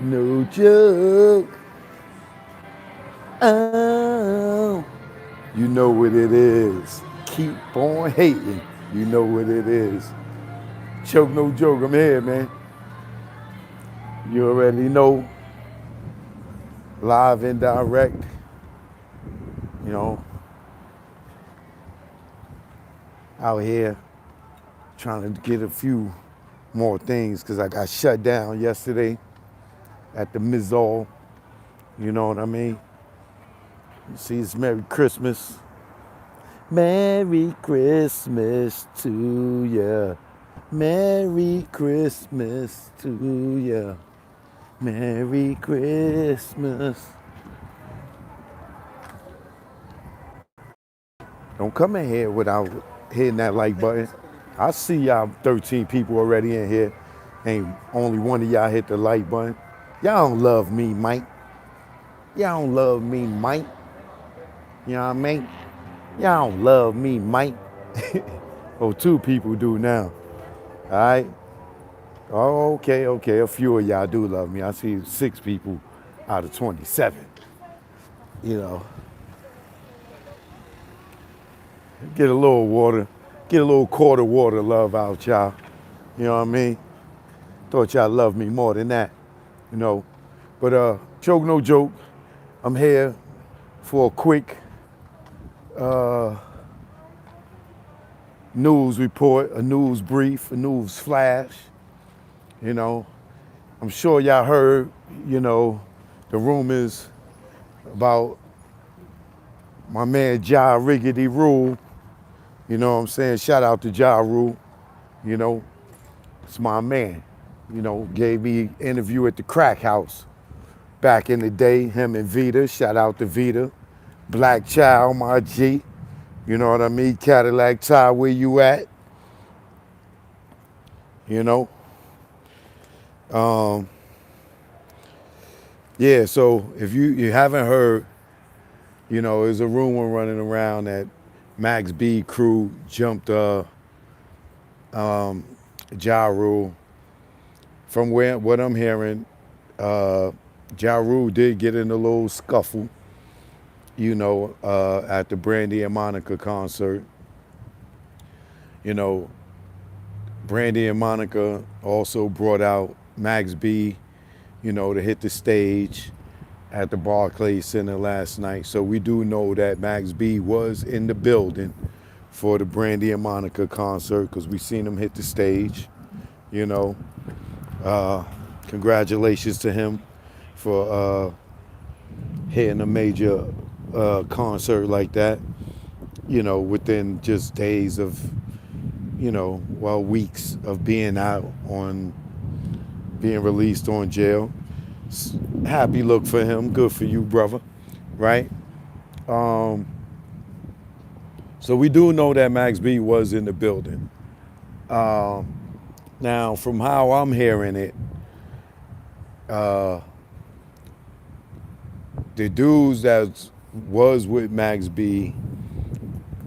No joke. Oh, you know what it is. Keep on hating. You know what it is. Choke no joke. I'm here, man. You already know. Live and direct. You know, out here trying to get a few more things because I got shut down yesterday at the Mizal. You know what I mean? You see, it's Merry Christmas. Merry Christmas to ya. Merry Christmas to ya. Merry Christmas. Don't come in here without hitting that like button. I see y'all 13 people already in here. Ain't only one of y'all hit the like button. Y'all don't love me, Mike. Y'all don't love me, Mike. You know what I mean? Y'all don't love me, Mike. Oh, two people do now. All right? Oh, okay. A few of y'all do love me. I see 6 people out of 27. You know, get a little water, get a little quarter water love out y'all. You know what I mean? Thought y'all loved me more than that. You know, but joke no joke. I'm here for a quick news report, a news brief, a news flash. You know, I'm sure y'all heard, you know, the rumors about my man Ja Riggedy Rule. You know what I'm saying? Shout out to Ja Rule. You know, it's my man. You know, gave me an interview at the Crack House back in the day, him and Vita. Shout out to Vita. Black Child, my G. You know what I mean? Cadillac Tie, where you at? You know? Yeah, so if you haven't heard, you know, there's a rumor running around that Max B crew jumped Ja Rule. From what I'm hearing, Ja Rule did get in a little scuffle, you know, at the Brandy and Monica concert. You know, Brandy and Monica also brought out Max B, you know, to hit the stage at the Barclays Center last night. So we do know that Max B was in the building for the Brandy and Monica concert because we seen him hit the stage, you know. Congratulations to him for hitting a major concert like that, you know, within just days of, you know, well, weeks of being out on, being released on jail. Happy look for him. Good for you, brother. Right? So we do know that Max B was in the building. Now, from how I'm hearing it, the dudes that was with Max B,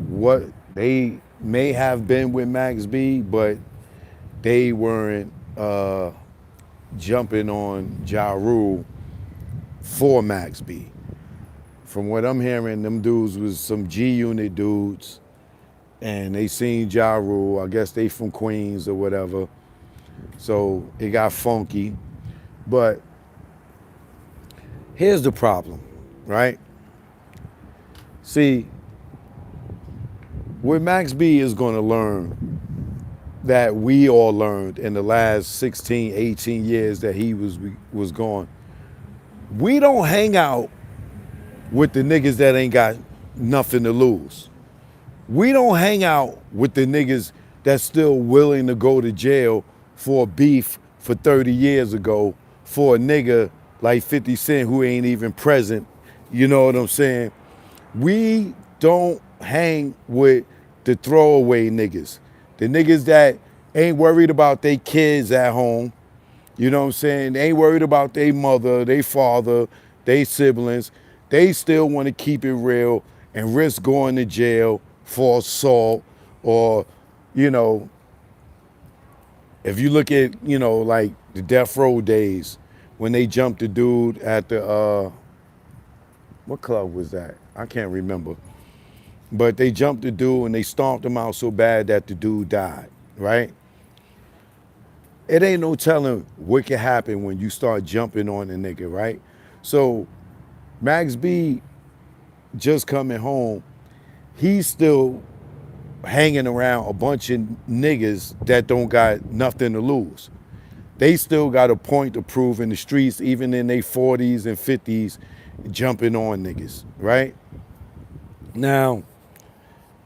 what they may have been with Max B, but they weren't jumping on Ja Rule for Max B. From what I'm hearing, them dudes was some G Unit dudes, and they seen Ja Rule. I guess they from Queens or whatever. So it got funky. But here's the problem, right? See, what Max B is going to learn that we all learned in the last 16, 18 years that he was gone. We don't hang out with the niggas that ain't got nothing to lose. We don't hang out with the niggas that's still willing to go to jail for beef for 30 years ago for a nigga like 50 Cent who ain't even present. You know what I'm saying? We don't hang with the throwaway niggas. The niggas that ain't worried about their kids at home. You know what I'm saying? They ain't worried about their mother, their father, their siblings. They still want to keep it real and risk going to jail for assault or, you know, if you look at, you know, like the death row days, when they jumped the dude at the what club was that? I can't remember. But they jumped the dude and they stomped him out so bad that the dude died, right? It ain't no telling what can happen when you start jumping on a nigga, right? So Max B just coming home, he's still hanging around a bunch of niggas that don't got nothing to lose. They still got a point to prove in the streets, even in their 40s and 50s, jumping on niggas, right? Now,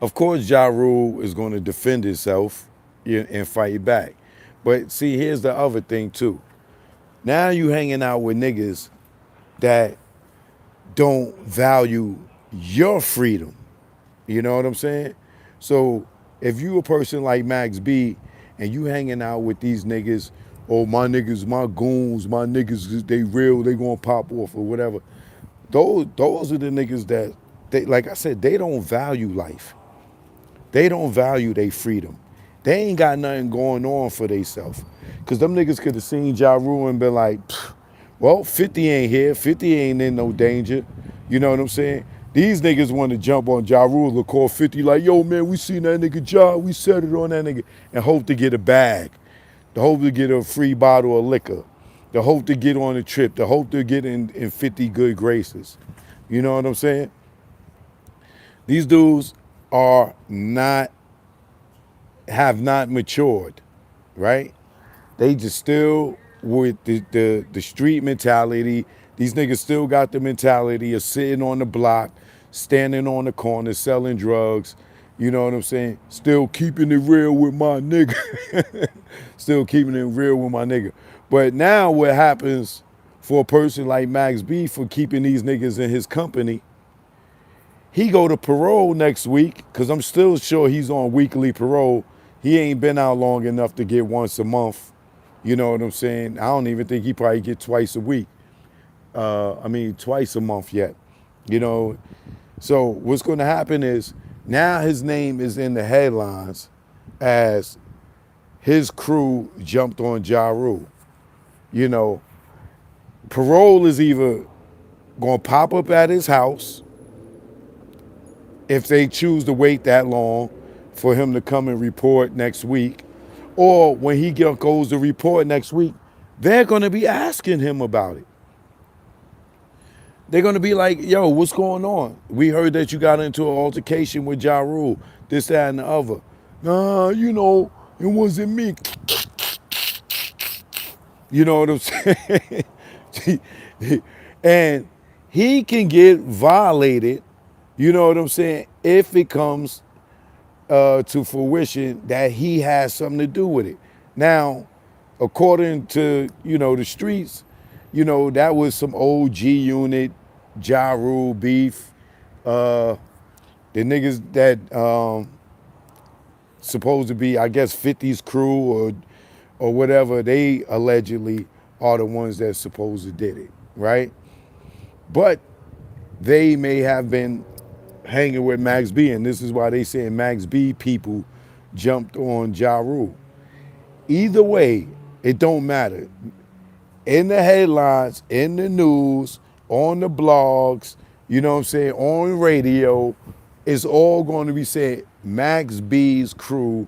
of course, Ja Rule is going to defend himself and fight back. But see, here's the other thing too. Now you hanging out with niggas that don't value your freedom. You know what I'm saying? So if you a person like Max B and you hanging out with these niggas, oh my niggas, my goons, my niggas, they real, they gonna pop off or whatever. Those are the niggas that they, like I said, they don't value life. They don't value their freedom. They ain't got nothing going on for themselves. Cause them niggas could have seen Ja Rule and been like, well, 50 ain't here. 50 ain't in no danger. You know what I'm saying? These niggas want to jump on Ja Rule or call 50 like, yo, man, we seen that nigga Ja. We set it on that nigga and hope to get a bag. To hope to get a free bottle of liquor. To hope to get on a trip. To hope to get in 50 good graces. You know what I'm saying? These dudes are not, have not matured, right? They just still with the street mentality. These niggas still got the mentality of sitting on the block, standing on the corner, selling drugs. You know what I'm saying? Still keeping it real with my nigga. Still keeping it real with my nigga. But now what happens for a person like Max B for keeping these niggas in his company, he go to parole next week, because I'm still sure he's on weekly parole. He ain't been out long enough to get once a month. You know what I'm saying? I don't even think he probably get twice a week. Twice a month yet. You know, so what's going to happen is now his name is in the headlines as his crew jumped on Ja Rule. You know, parole is either going to pop up at his house if they choose to wait that long for him to come and report next week, or when he goes to report next week, they're going to be asking him about it. They're going to be like, yo, what's going on? We heard that you got into an altercation with Ja Rule, this, that, and the other. Nah, you know, it wasn't me. You know what I'm saying? And he can get violated, you know what I'm saying, if it comes to fruition that he has something to do with it. Now, according to, you know, the streets, you know, that was some OG unit, Ja Rule beef. The niggas that supposed to be, I guess, 50's crew or whatever, they allegedly are the ones that supposed to did it, right? But they may have been hanging with Max B, and this is why they saying Max B people jumped on Ja Rule. Either way, it don't matter. In the headlines, in the news, on the blogs, you know what I'm saying, on radio, it's all going to be saying Max B's crew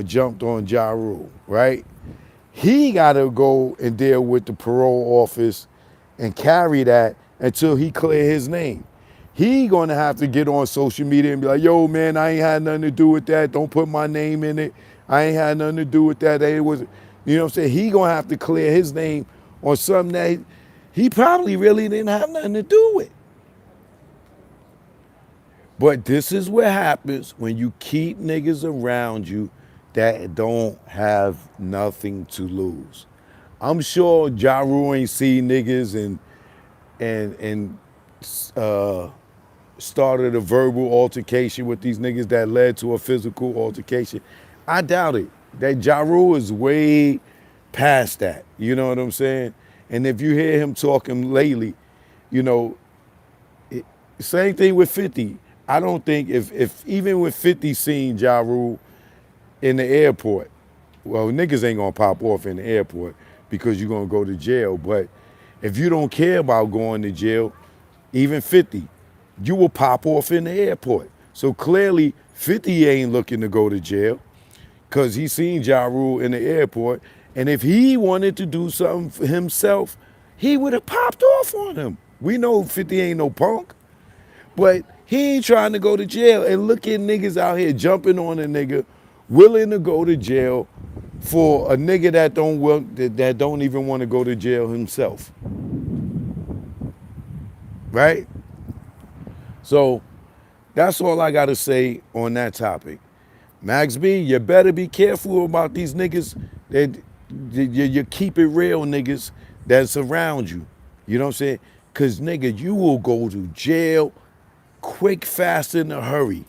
jumped on Ja Rule, right? He got to go and deal with the parole office and carry that until he clear his name. He gonna have to get on social media and be like, yo, man, I ain't had nothing to do with that. Don't put my name in it. I ain't had nothing to do with that. It was, you know what I'm saying? He gonna have to clear his name on something that he probably really didn't have nothing to do with. But this is what happens when you keep niggas around you that don't have nothing to lose. I'm sure Ja Rule ain't see niggas and started a verbal altercation with these niggas that led to a physical altercation. I doubt it. That Ja Rule is way past that. You know what I'm saying? And if you hear him talking lately, you know, same thing with 50. I don't think if even with 50 seen Ja Rule in the airport, well, niggas ain't gonna pop off in the airport, because you're gonna go to jail. But if you don't care about going to jail, even 50, you will pop off in the airport. So clearly 50 ain't looking to go to jail because he seen Ja Rule in the airport. And if he wanted to do something for himself, he would have popped off on him. We know 50 ain't no punk, but he ain't trying to go to jail. And look at niggas out here jumping on a nigga, willing to go to jail for a nigga that don't even want to go to jail himself. Right? So that's all I gotta say on that topic. Max B, you better be careful about these niggas that you keep it real niggas that surround you. You know what I'm saying? Cause nigga, you will go to jail quick, fast, in a hurry.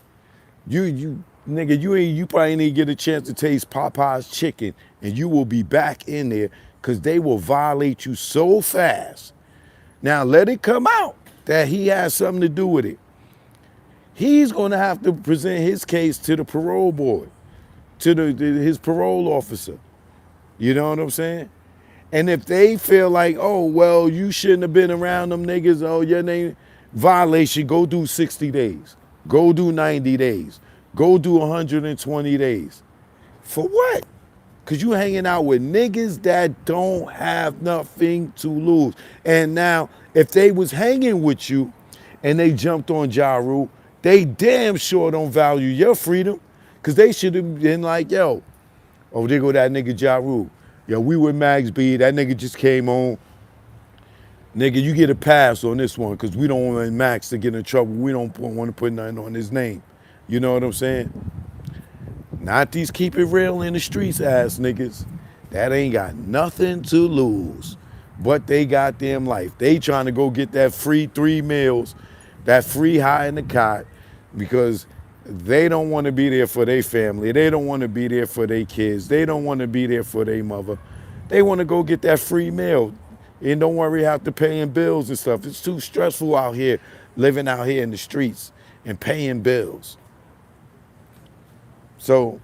You nigga, you probably need to get a chance to taste Popeye's chicken and you will be back in there because they will violate you so fast. Now let it come out that he has something to do with it. He's gonna have to present his case to the parole board, to his parole officer. You know what I'm saying? And if they feel like, oh, well, you shouldn't have been around them niggas, oh, your name, violation, go do 60 days. Go do 90 days. Go do 120 days. For what? Because you hanging out with niggas that don't have nothing to lose. And now, if they was hanging with you and they jumped on Ja Rule, they damn sure don't value your freedom. Because they should have been like, yo, oh, there go that nigga Ja Rule. Yo, we with Max B. That nigga just came on. Nigga, you get a pass on this one because we don't want Max to get in trouble. We don't want to put nothing on his name. You know what I'm saying? Not these keep it real in the streets ass niggas. That ain't got nothing to lose but they goddamn life. They trying to go get that free 3 meals, that free high in the cot because they don't want to be there for their family. They don't want to be there for their kids. They don't want to be there for their mother. They want to go get that free meal and don't worry have to paying bills and stuff. It's too stressful out here, living out here in the streets and paying bills. So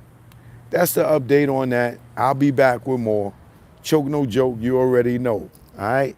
that's the update on that. I'll be back with more. Choke no joke, you already know. All right?